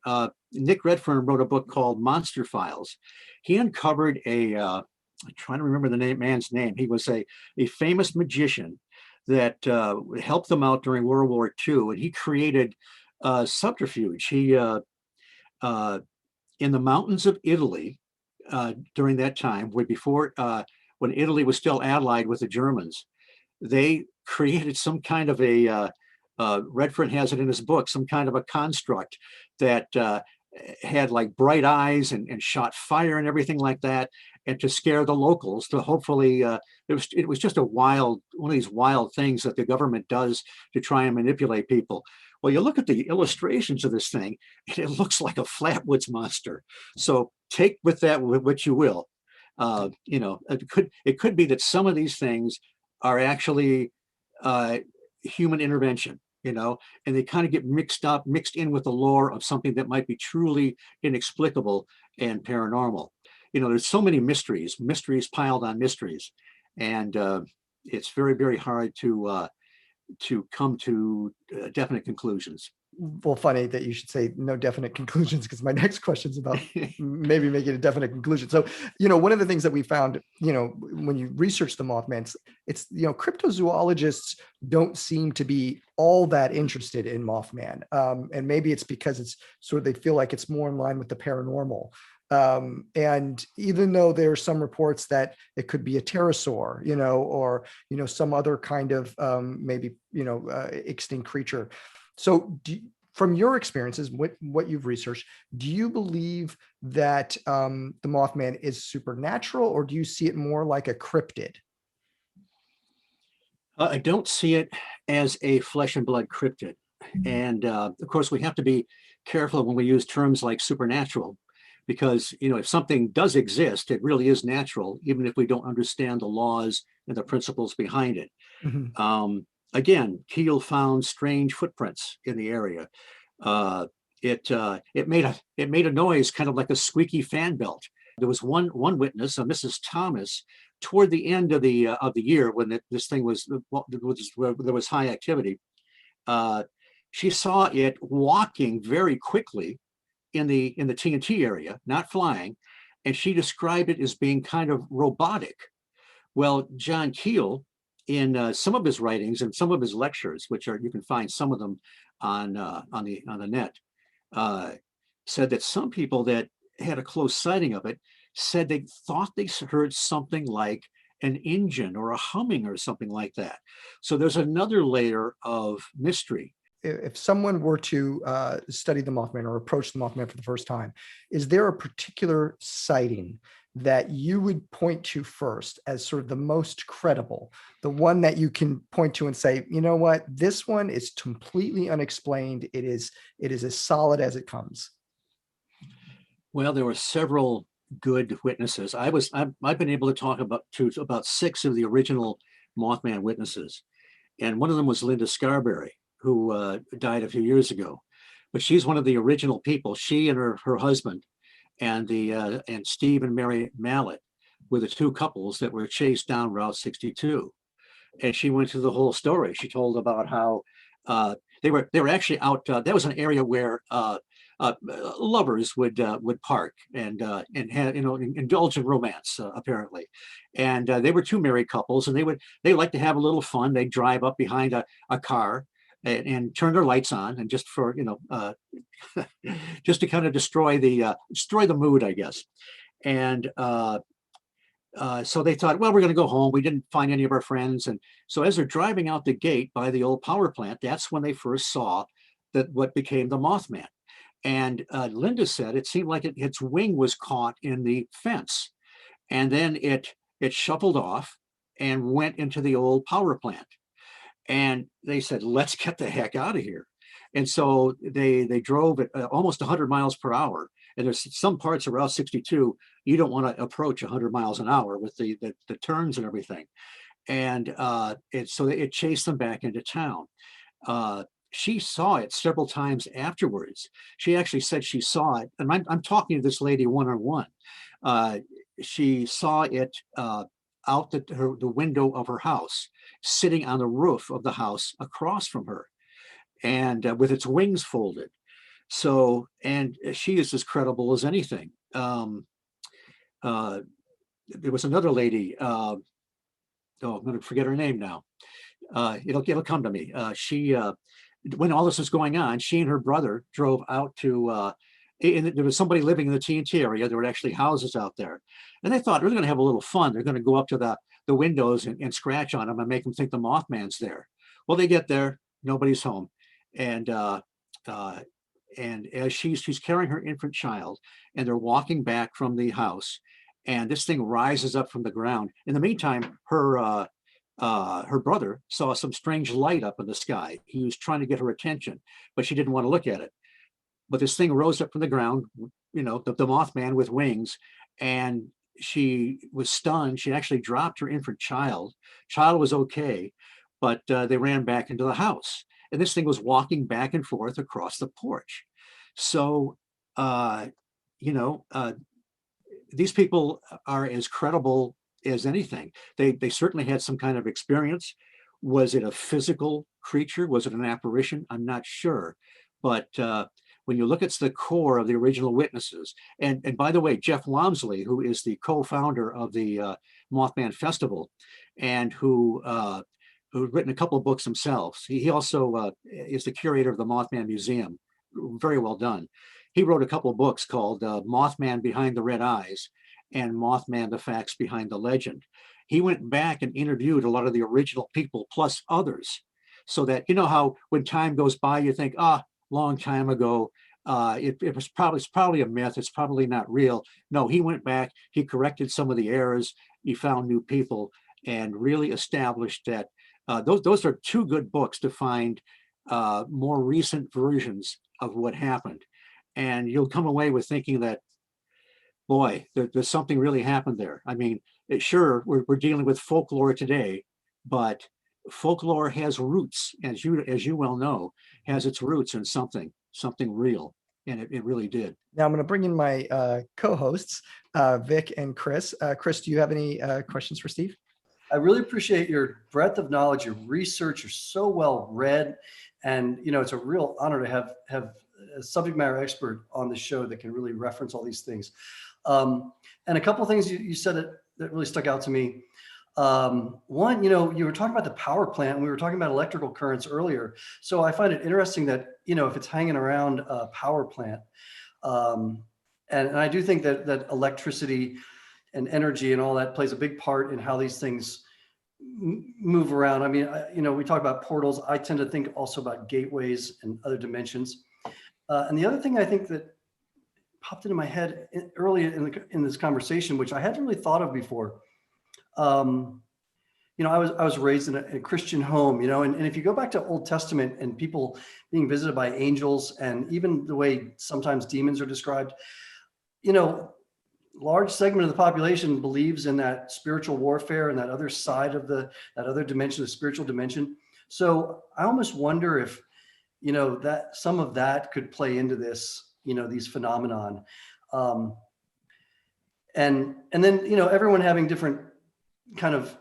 Nick Redfern wrote a book called Monster Files. He uncovered I'm trying to remember the man's name. He was a famous magician that helped them out during World War II, and he created subterfuge. He in the mountains of Italy during that time, when Italy was still allied with the Germans, they created some kind of Redfern has it in his book, some kind of a construct that had like bright eyes and shot fire and everything like that, and to scare the locals, to hopefully it was just one of these wild things that the government does to try and manipulate people. Well, you look at the illustrations of this thing, and it looks like a flatwoods monster. So take with that what you will. It could be that some of these things are actually human intervention, and they kind of get mixed in with the lore of something that might be truly inexplicable and paranormal. There's so many mysteries piled on mysteries, and it's very, very hard to come to definite conclusions. Well, funny that you should say no definite conclusions, because my next question is about maybe making a definite conclusion. So, one of the things that we found, when you research the Mothman, it's cryptozoologists don't seem to be all that interested in Mothman. And maybe it's because it's they feel like it's more in line with the paranormal. And even though there are some reports that it could be a pterosaur, or, some other kind of extinct creature. So from your experiences, what you've researched, do you believe that the Mothman is supernatural, or do you see it more like a cryptid? I don't see it as a flesh and blood cryptid. And of course, we have to be careful when we use terms like supernatural, because if something does exist, it really is natural, even if we don't understand the laws and the principles behind it. Mm-hmm. Again, Keel found strange footprints in the area. It made a noise kind of like a squeaky fan belt. There was one witness, Mrs. Thomas, toward the end of the year when this thing there was high activity. She saw it walking very quickly in the TNT area, not flying, and she described it as being kind of robotic. Well, John Keel, in some of his writings and some of his lectures, which you can find some of them on the net, said that some people that had a close sighting of it said they thought they heard something like an engine or a humming or something like that. So there's another layer of mystery. If someone were to study the Mothman or approach the Mothman for the first time, is there a particular sighting that you would point to first as sort of the most credible, the one that you can point to and say, you know what, this one is completely unexplained. It is as solid as it comes? Well, there were several good witnesses. I've been able to talk to about 6 of the original Mothman witnesses, and one of them was Linda Scarberry, who died a few years ago. But she's one of the original people. She and her husband and Steve and Mary Mallett were the 2 couples that were chased down Route 62. And she went through the whole story. She told about how they were actually out. That was an area where lovers would park and have, indulge in romance, apparently. And they were 2 married couples, and they like to have a little fun. They'd drive up behind a car and turn their lights on, and just for just to kind of destroy the mood, I guess. And so they thought, well, we're going to go home. We didn't find any of our friends, and so as they're driving out the gate by the old power plant, that's when they first saw what became the Mothman. And Linda said it seemed like its wing was caught in the fence, and then it shuffled off and went into the old power plant. And they said, let's get the heck out of here. And so they drove at almost 100 miles per hour. And there's some parts of Route 62, you don't want to approach 100 miles an hour with the turns and everything. and it chased them back into town. She saw it several times afterwards. She actually said she saw it, and I'm talking to this lady one-on-one. She saw it out the window of her house, sitting on the roof of the house across from her, and with its wings folded. So, and she is as credible as anything. There was another lady. I'm going to forget her name now. It'll come to me. When all this was going on, she and her brother drove out to. There was somebody living in the TNT area. There were actually houses out there, and they thought they're going to have a little fun. They're going to go up to the windows and scratch on them and make them think the Mothman's there. Well, they get there, nobody's home, and as she's carrying her infant child, and they're walking back from the house, and this thing rises up from the ground. In the meantime, her brother saw some strange light up in the sky. He was trying to get her attention, but she didn't want to look at it. But this thing rose up from the ground, the Mothman with wings, and she was stunned. She actually dropped her infant child. Child was okay, but they ran back into the house. And this thing was walking back and forth across the porch. So, these people are as credible as anything. They certainly had some kind of experience. Was it a physical creature? Was it an apparition? I'm not sure. But when you look at the core of the original witnesses, and by the way, Jeff Walmsley, who is the co-founder of the Mothman Festival, and who's written a couple of books himself. He also is the curator of the Mothman Museum. Very well done. He wrote a couple of books called Mothman Behind the Red Eyes and Mothman, the Facts Behind the Legend. He went back and interviewed a lot of the original people plus others, so that, how when time goes by, you think, long time ago, it's probably a myth. It's probably not real. No, he went back, he corrected some of the errors, he found new people, and really established that those are two good books to find more recent versions of what happened. And you'll come away with thinking that, boy, there's something really happened there. I mean, sure, we're dealing with folklore today, but folklore has roots, as you well know, has its roots in something real, and it really did. Now I'm going to bring in my co-hosts, Vic and Chris. Chris, do you have any questions for Steve? I really appreciate your breadth of knowledge, your research. You're so well read, and it's a real honor to have a subject matter expert on the show that can really reference all these things. And a couple of things you said that really stuck out to me. One, you were talking about the power plant, and we were talking about electrical currents earlier. So I find it interesting that, if it's hanging around a power plant, and I do think that electricity and energy and all that plays a big part in how these things move around. I mean, we talk about portals. I tend to think also about gateways and other dimensions. And the other thing I think that popped into my head early in this conversation, which I hadn't really thought of before. I was raised in a Christian home, and if you go back to Old Testament and people being visited by angels, and even the way sometimes demons are described, large segment of the population believes in that spiritual warfare and that other side of that other dimension, the spiritual dimension. So I almost wonder if, that some of that could play into this, these phenomenon. And then, everyone having different kind of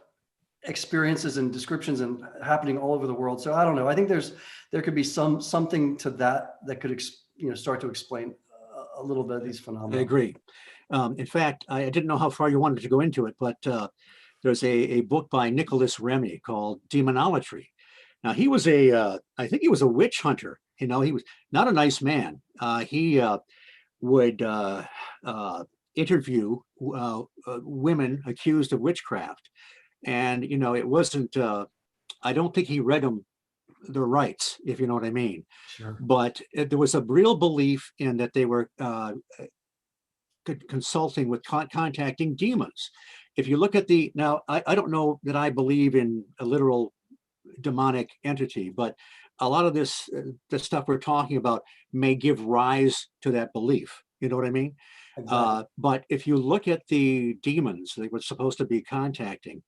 experiences and descriptions and happening all over the world. So I don't know. I think there could be something to that could start to explain a little bit of these phenomena. I agree. In fact, I didn't know how far you wanted to go into it, but there's a book by Nicholas Remy called Demonolatry. Now, he was I think he was a witch hunter. He was not a nice man. He would interview women accused of witchcraft. And, it wasn't, I don't think he read them their rights, if you know what I mean. Sure. But there was a real belief in that they were consulting with contacting demons. If you look at now, I don't know that I believe in a literal demonic entity, but a lot of this, the stuff we're talking about may give rise to that belief. You know what I mean? Exactly. But if you look at the demons they were supposed to be contacting,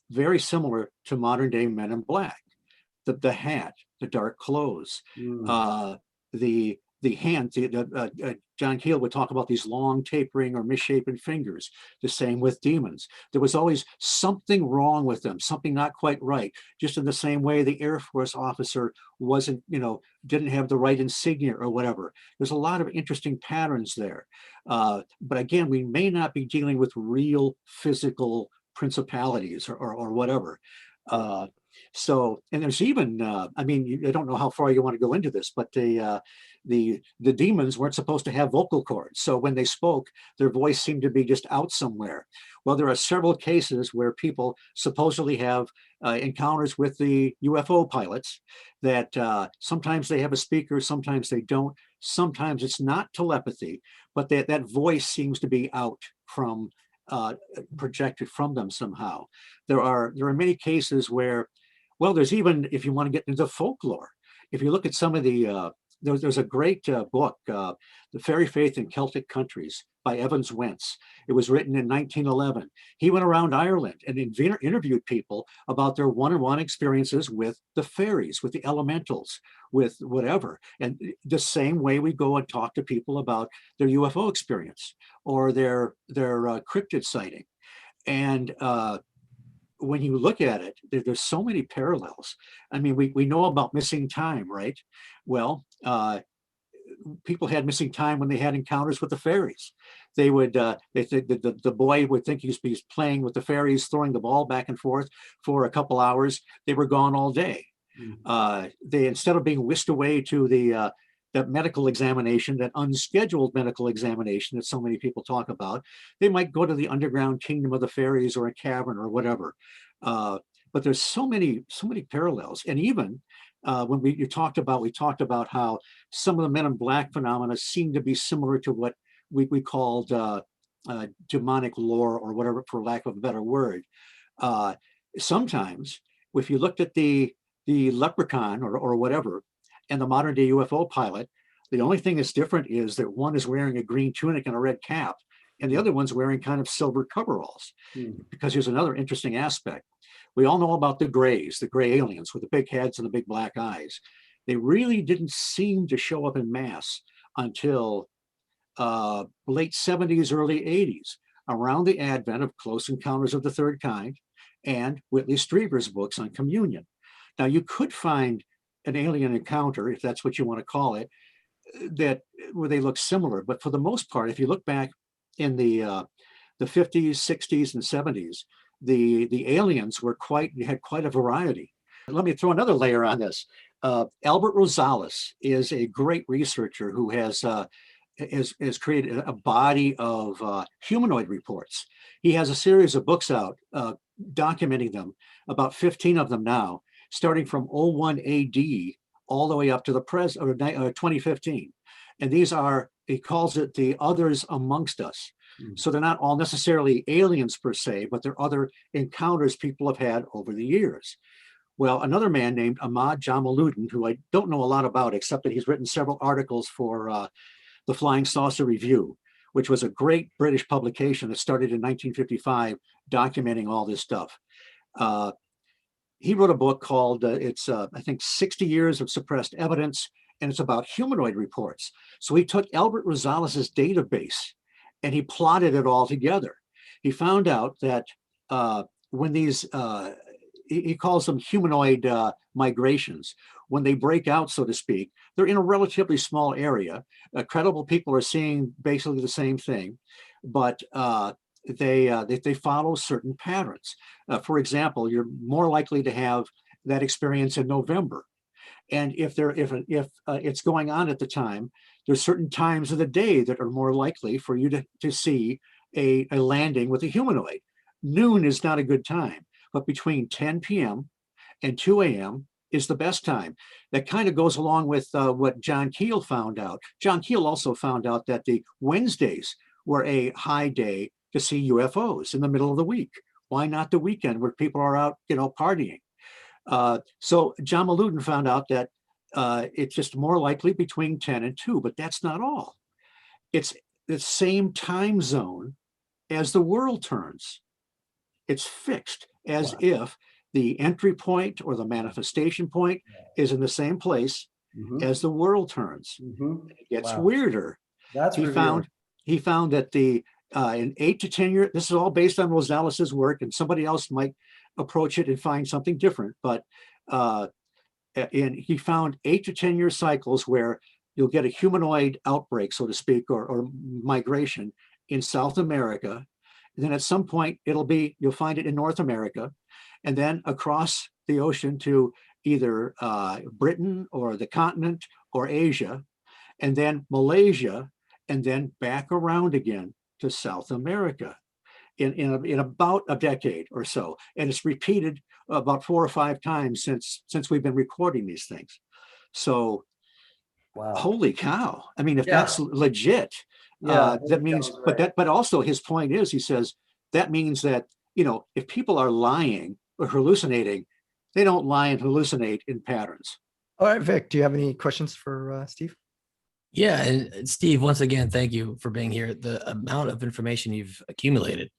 very similar to modern day Men in Black. The hat, the dark clothes, the hand. John Keel would talk about these long tapering or misshapen fingers. The same with demons. There was always something wrong with them, something not quite right. Just in the same way the Air Force officer wasn't, didn't have the right insignia or whatever. There's a lot of interesting patterns there. But again, we may not be dealing with real physical principalities or whatever. So, and there's even, I don't know how far you want to go into this, but the demons weren't supposed to have vocal cords. So when they spoke, their voice seemed to be just out somewhere. Well, there are several cases where people supposedly have encounters with the UFO pilots that sometimes they have a speaker, sometimes they don't. Sometimes it's not telepathy, but that voice seems to be out from projected from them somehow. There are many cases where, well, there's even, if you want to get into folklore, if you look at some of the, there's a great book, The Fairy Faith in Celtic Countries by Evans Wentz. It was written in 1911. He went around Ireland and interviewed people about their one-on-one experiences with the fairies, with the elementals, with whatever. And the same way we go and talk to people about their UFO experience or their cryptid sighting. And when you look at it, there's so many parallels. I mean, we know about missing time, right? Well, people had missing time when they had encounters with the fairies. They would, the boy would think he's playing with the fairies, throwing the ball back and forth for a couple hours. They were gone all day. They, instead of being whisked away to the medical examination, that unscheduled medical examination that so many people talk about, they might go to the underground kingdom of the fairies or a cavern or whatever. But there's so many parallels. And even when we talked about how some of the Men in Black phenomena seem to be similar to what we called demonic lore or whatever, for lack of a better word. Sometimes, if you looked at the leprechaun or whatever, and the modern day UFO pilot, the only thing that's different is that one is wearing a green tunic and a red cap, and the other one's wearing kind of silver coveralls. Because here's another interesting aspect. We all know about the gray aliens with the big heads and the big black eyes. They really didn't seem to show up in mass until late 70s, early 80s, around the advent of Close Encounters of the Third Kind and Whitley Strieber's books on communion. Now, you could find an alien encounter, if that's what you want to call it, where they look similar. But for the most part, if you look back in the 50s, 60s, and 70s, the aliens had quite a variety. Let me throw another layer on this. Albert Rosales is a great researcher who has created a body of humanoid reports. He has a series of books out documenting them, about 15 of them now, starting from 01 AD all the way up to the present, or 2015. And these are, he calls it the others amongst us. So they're not all necessarily aliens per se, but they're other encounters people have had over the years. Well, another man named Ahmad Jamaluddin, who I don't know a lot about, except that he's written several articles for the Flying Saucer Review, which was a great British publication that started in 1955, documenting all this stuff. He wrote a book called, I think, 60 Years of Suppressed Evidence, and it's about humanoid reports. So he took Albert Rosales' database and he plotted it all together. He found out that when these, he calls them humanoid migrations, when they break out, so to speak, they're in a relatively small area. Credible people are seeing basically the same thing, but they follow certain patterns. For example, you're more likely to have that experience in November. And if it's going on at the time, there's certain times of the day that are more likely for you to see a landing with a humanoid. Noon is not a good time, but between 10 p.m. and 2 a.m. is the best time. That kind of goes along with what John Keel found out. John Keel also found out that the Wednesdays were a high day to see UFOs in the middle of the week. Why not the weekend where people are out, partying? So Jamaluddin found out that it's just more likely between 10 and 2, but that's not all. It's the same time zone as the world turns. It's fixed as if the entry point or the manifestation point is in the same place as the world turns. It gets weirder. That's he found that the in 8 to 10 years, this is all based on Rosales's work, and somebody else might approach it and find something different. But he found 8 to 10 year cycles where you'll get a humanoid outbreak, so to speak, or migration in South America. And then at some point you'll find it in North America, and then across the ocean to either Britain or the continent or Asia, and then Malaysia, and then back around again to South America in about a decade or so. And it's repeated about 4 or 5 times since we've been recording these things. So holy cow. I mean, if that's legit, that means, but also his point is, he says, that means that, if people are lying or hallucinating, they don't lie and hallucinate in patterns. All right, Vic, do you have any questions for Steve? Yeah, and Steve, once again, thank you for being here. The amount of information you've accumulated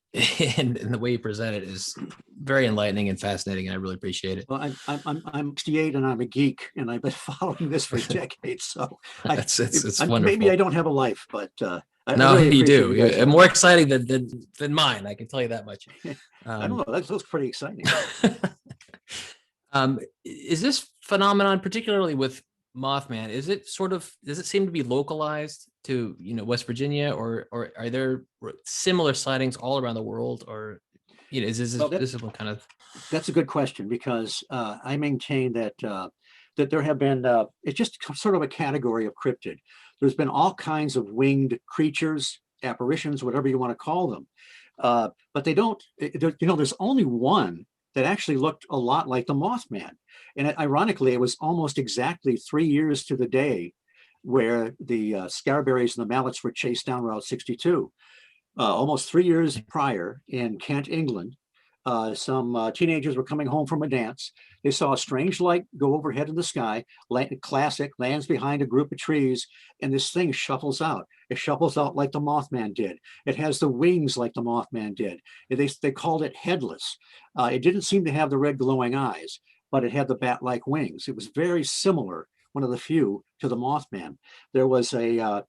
and the way you present it is very enlightening and fascinating, and I really appreciate it. Well, I'm 68 and I'm a geek, and I've been following this for decades. So it's wonderful. Maybe I don't have a life, but no, really you do. More exciting than mine. I can tell you that much. I don't know. That looks pretty exciting. Is this phenomenon, particularly with Mothman, does it seem to be localized to West Virginia, or are there similar sightings all around the world, or is this one kind of? That's a good question, because I maintain that there have been it's just sort of a category of cryptid. There's been all kinds of winged creatures, apparitions, whatever you want to call them, but they don't. There's only one that actually looked a lot like the Mothman. And ironically, it was almost exactly 3 years to the day where the Scarberries and the Mallets were chased down Route 62. Almost 3 years prior in Kent, England, some teenagers were coming home from a dance. They saw a strange light go overhead in the sky, classic, lands behind a group of trees, and this thing shuffles out. It shuffles out like the Mothman did. It has the wings like the Mothman did. They called it headless. It didn't seem to have the red glowing eyes, but it had the bat-like wings. It was very similar, one of the few, to the Mothman. There was in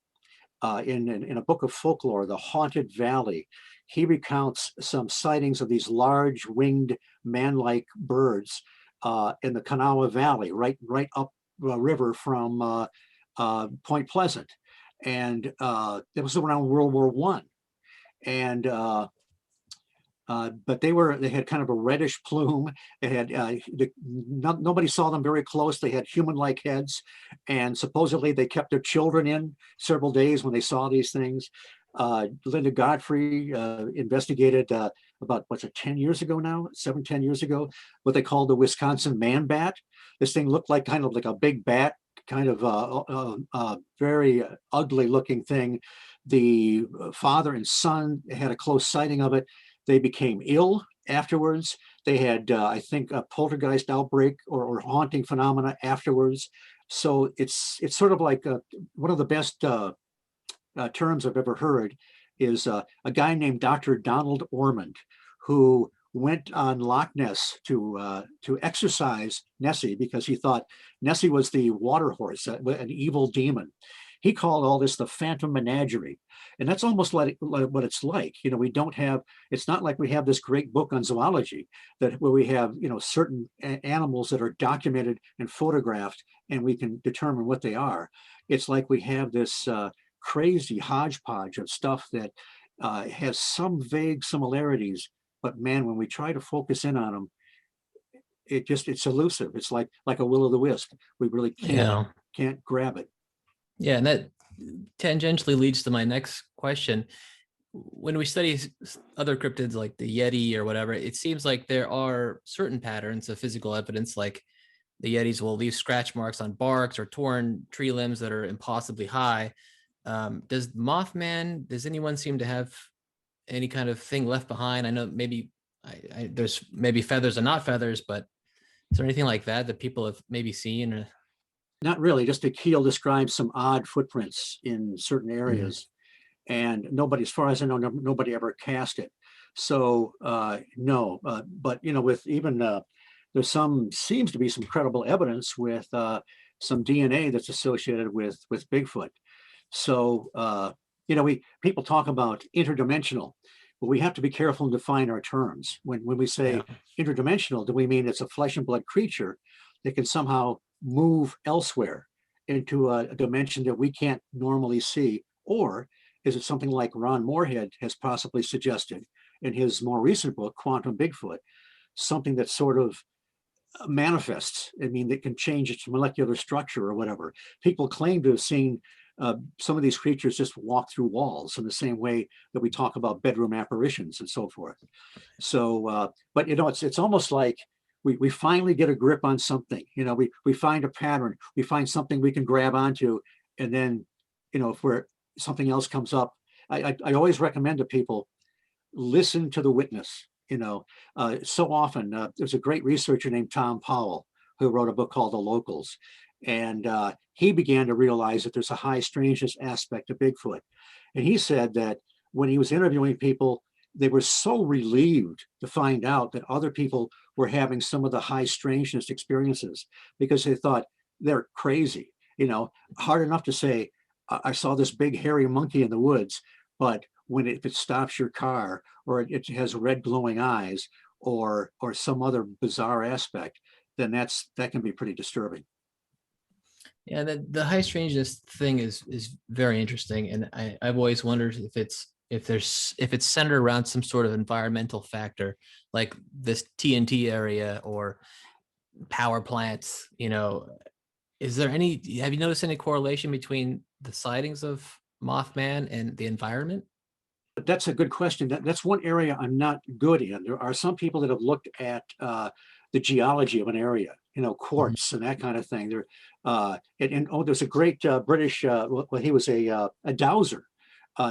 a book of folklore, The Haunted Valley, he recounts some sightings of these large winged man-like birds in the Kanawha Valley, right up the river from Point Pleasant. And it was around World War I. And but they had kind of a reddish plume. They had nobody saw them very close. They had human-like heads, and supposedly they kept their children in several days when they saw these things. Linda Godfrey investigated about 10 years ago now, 10 years ago, what they called the Wisconsin man bat. This thing looked like kind of like a big bat, kind of very ugly looking thing. The father and son had a close sighting of it. They became ill afterwards. They had, I think, a poltergeist outbreak or haunting phenomena afterwards. So it's sort of like one of the best terms I've ever heard is a guy named Dr. Donald Ormond, who went on Loch Ness to exorcise Nessie because he thought Nessie was the water horse, an evil demon. He called all this the phantom menagerie. And that's almost like what it's like. We don't have, it's not like we have this great book on zoology where we have, certain animals that are documented and photographed and we can determine what they are. It's like we have this crazy hodgepodge of stuff that has some vague similarities, but man, when we try to focus in on them, it's elusive. It's like a will-o'-the-wisp. We really can't grab it. Yeah, and that tangentially leads to my next question. When we study other cryptids like the Yeti or whatever, it seems like there are certain patterns of physical evidence, like the Yetis will leave scratch marks on barks or torn tree limbs that are impossibly high. Does anyone seem to have any kind of thing left behind? I know maybe there's maybe feathers and not feathers, but is there anything like that people have maybe seen? Or? Not really. Just that Keel describes some odd footprints in certain areas, and nobody, as far as I know, nobody ever cast it. So no, but with even there's seems to be some credible evidence with some DNA that's associated with Bigfoot. So people talk about interdimensional, but we have to be careful and define our terms. When we say interdimensional, do we mean it's a flesh and blood creature that can somehow move elsewhere into a dimension that we can't normally see? Or is it something like Ron Moorhead has possibly suggested in his more recent book, Quantum Bigfoot, something that sort of manifests? I mean, that can change its molecular structure or whatever. People claim to have seen some of these creatures just walk through walls in the same way that we talk about bedroom apparitions and so forth. So, but it's almost like we finally get a grip on something. We find a pattern, we find something we can grab onto, and then, if something else comes up, I always recommend to people, listen to the witness. So often there's a great researcher named Tom Powell who wrote a book called The Locals, and he began to realize that there's a high strangeness aspect of Bigfoot. And he said that when he was interviewing people, they were so relieved to find out that other people were having some of the high strangeness experiences, because they thought they're crazy. Hard enough to say, I saw this big hairy monkey in the woods, but if it stops your car, or it has red glowing eyes, or some other bizarre aspect, then that can be pretty disturbing. Yeah, the high strangeness thing is very interesting, and I've always wondered if it's centered around some sort of environmental factor, like this TNT area or power plants. Have you noticed any correlation between the sightings of Mothman and the environment? That's a good question. That's one area I'm not good in. There are some people that have looked at the geology of an area, quartz and that kind of thing. There's a great British, he was a dowser,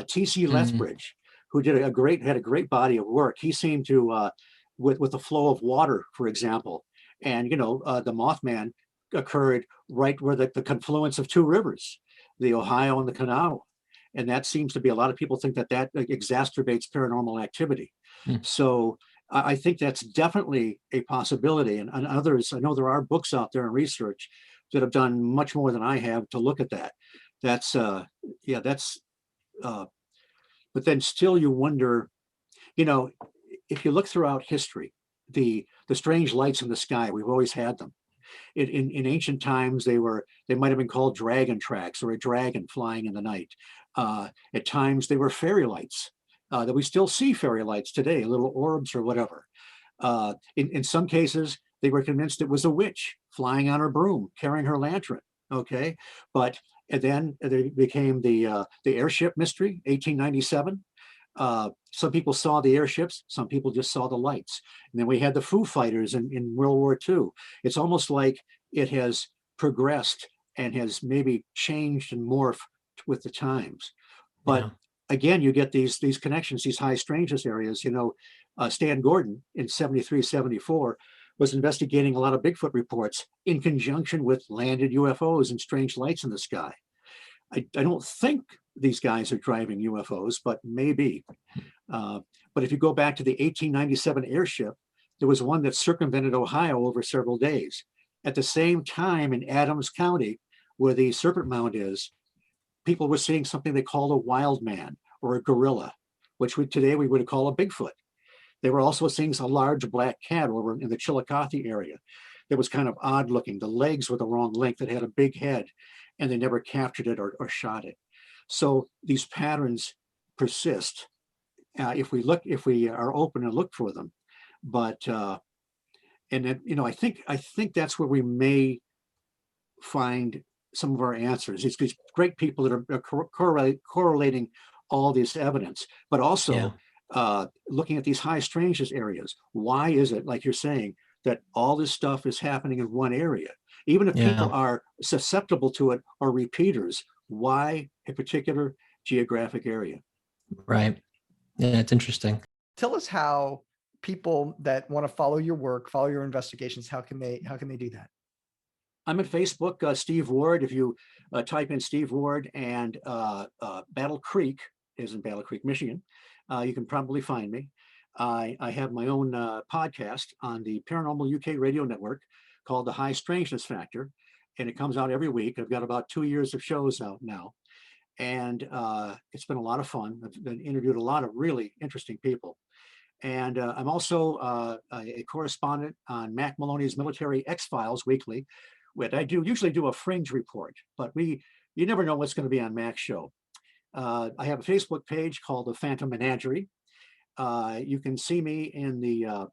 T.C. Lethbridge, who had a great body of work. He seemed to, with the flow of water, for example, and the Mothman occurred right where the confluence of two rivers, the Ohio and the Kanawha. And that seems to be, a lot of people think that exacerbates paranormal activity. So I think that's definitely a possibility. And others, I know there are books out there and research that have done much more than I have to look at that. But then still you wonder, if you look throughout history, the strange lights in the sky, we've always had them. In ancient times, they might have been called dragon tracks, or a dragon flying in the night. At times they were fairy lights, that we still see fairy lights today, little orbs or whatever. In some cases, they were convinced it was a witch flying on her broom, carrying her lantern. Okay, and then they became the airship mystery, 1897. Some people saw the airships, some people just saw the lights. And then we had the Foo Fighters in World War II. It's almost like it has progressed and has maybe changed and morphed with the times. But again, you get these connections, these high strangeness areas. Stan Gordon in 73, 74 was investigating a lot of Bigfoot reports in conjunction with landed UFOs and strange lights in the sky. I don't think these guys are driving UFOs, but maybe. But if you go back to the 1897 airship, there was one that circumvented Ohio over several days. At the same time, in Adams County, where the Serpent Mound is, people were seeing something they called a wild man or a gorilla, which today we would call a Bigfoot. They were also seeing a large black cat over in the Chillicothe area that was kind of odd looking. The legs were the wrong length. It had a big head, and they never captured it or shot it. So these patterns persist if we are open and look for them. But and then, I think that's where we may find some of our answers. It's these great people that are correlating all this evidence, but also looking at these high strangeness areas. Why is it, like you're saying, that all this stuff is happening in one area? Even if people are susceptible to it or repeaters, why a particular geographic area? Right. Yeah, it's interesting. Tell us how people that want to follow your work, follow your investigations, how can they do that? I'm at Facebook, Steve Ward. If you type in Steve Ward and Battle Creek, is in Battle Creek, Michigan, you can probably find me. I have my own podcast on the Paranormal UK radio network called The High Strangeness Factor, and it comes out every week. I've got about 2 years of shows out now, and it's been a lot of fun. I've been interviewed a lot of really interesting people. And I'm also a correspondent on Mac Maloney's Military X-Files Weekly, which I usually do a fringe report, but you never know what's going to be on Mac's show. I have a Facebook page called The Phantom Menagerie. You can see me in the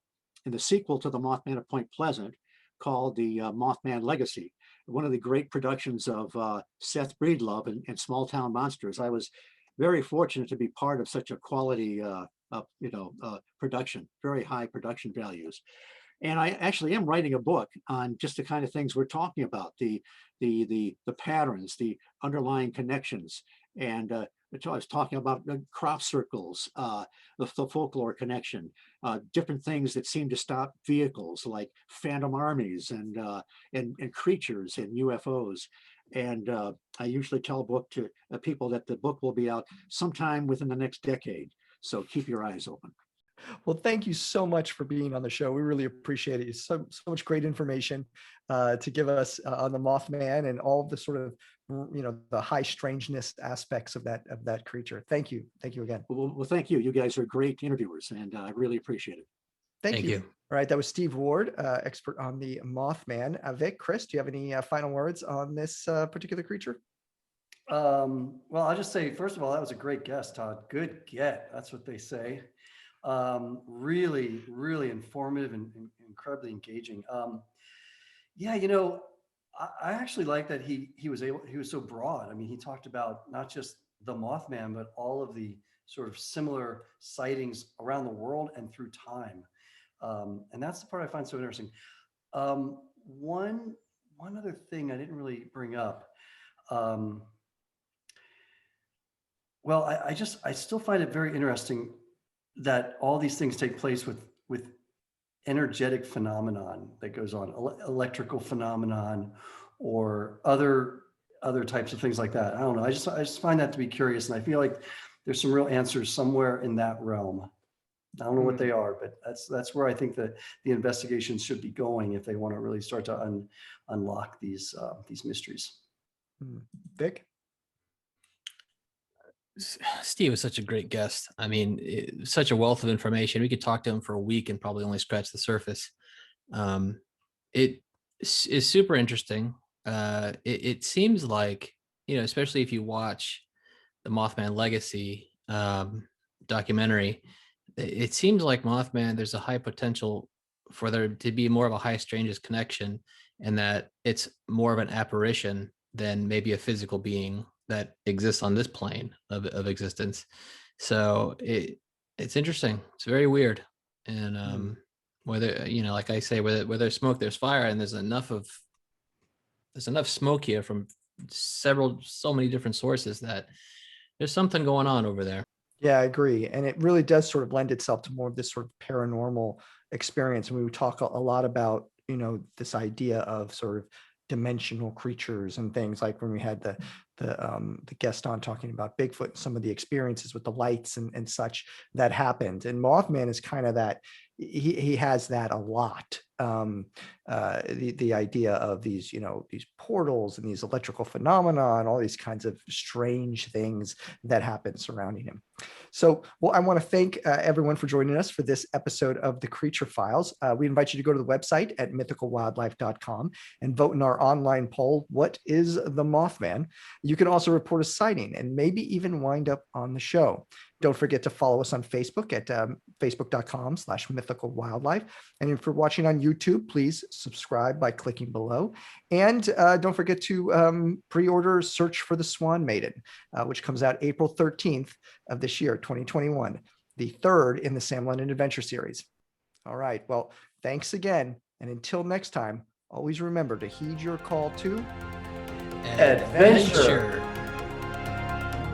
sequel to the Mothman of Point Pleasant called the Mothman Legacy, one of the great productions of Seth Breedlove and Small Town Monsters. I was very fortunate to be part of such a quality production, very high production values. And I actually am writing a book on just the kind of things we're talking about, the patterns, the underlying connections. And I was talking about crop circles, the folklore connection, different things that seem to stop vehicles like phantom armies and creatures and UFOs. And I usually tell a book to people that the book will be out sometime within the next decade. So keep your eyes open. Well, thank you so much for being on the show. We really appreciate it. So much great information to give us on the Mothman and all of the sort of, the high strangeness aspects of that creature. Thank you. Thank you again. Well, thank you. You guys are great interviewers, and I really appreciate it. Thank you. All right. That was Steve Ward, expert on the Mothman. Vic, Chris, do you have any final words on this particular creature? Well, I'll just say, first of all, that was a great guest, Todd. Good get. That's what they say. Really, really informative and incredibly engaging. I actually like that he was so broad. I mean, he talked about not just the Mothman, but all of the sort of similar sightings around the world and through time. And that's the part I find so interesting. One other thing I didn't really bring up. Well, I still find it very interesting that all these things take place with energetic phenomenon that goes on, electrical phenomenon, or other types of things like that. I don't know. I just find that to be curious, and I feel like there's some real answers somewhere in that realm. I don't know what they are, but that's where I think that the investigations should be going if they want to really start to unlock these mysteries. Vic? Steve was such a great guest. I mean, such a wealth of information. We could talk to him for a week and probably only scratch the surface. It is super interesting. It seems like, especially if you watch the Mothman Legacy documentary, it seems like Mothman, there's a high potential for there to be more of a high strangeness connection, and that it's more of an apparition than maybe a physical being that exists on this plane of existence. So it's interesting. It's very weird. And whether, like I say, where there's smoke, there's fire, and there's enough smoke here from so many different sources that there's something going on over there. Yeah, I agree. And it really does sort of lend itself to more of this sort of paranormal experience. And we would talk a lot about, this idea of sort of dimensional creatures and things, like when we had the guest on talking about Bigfoot and some of the experiences with the lights and such that happened. And Mothman is kind of that, he has that a lot. The idea of these, these portals and these electrical phenomena and all these kinds of strange things that happen surrounding him. So, well, I want to thank everyone for joining us for this episode of The Creature Files. We invite you to go to the website at mythicalwildlife.com and vote in our online poll, What is the Mothman? You can also report a sighting and maybe even wind up on the show. Don't forget to follow us on Facebook at facebook.com/mythicalwildlife. And if you're watching on YouTube, please subscribe by clicking below. And don't forget to pre-order Search for the Swan Maiden, which comes out April 13th of this year, 2021, the third in the Sam London Adventure series. All right. Well, thanks again. And until next time, always remember to heed your call to adventure.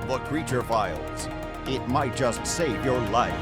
The Creature Files. It might just save your life.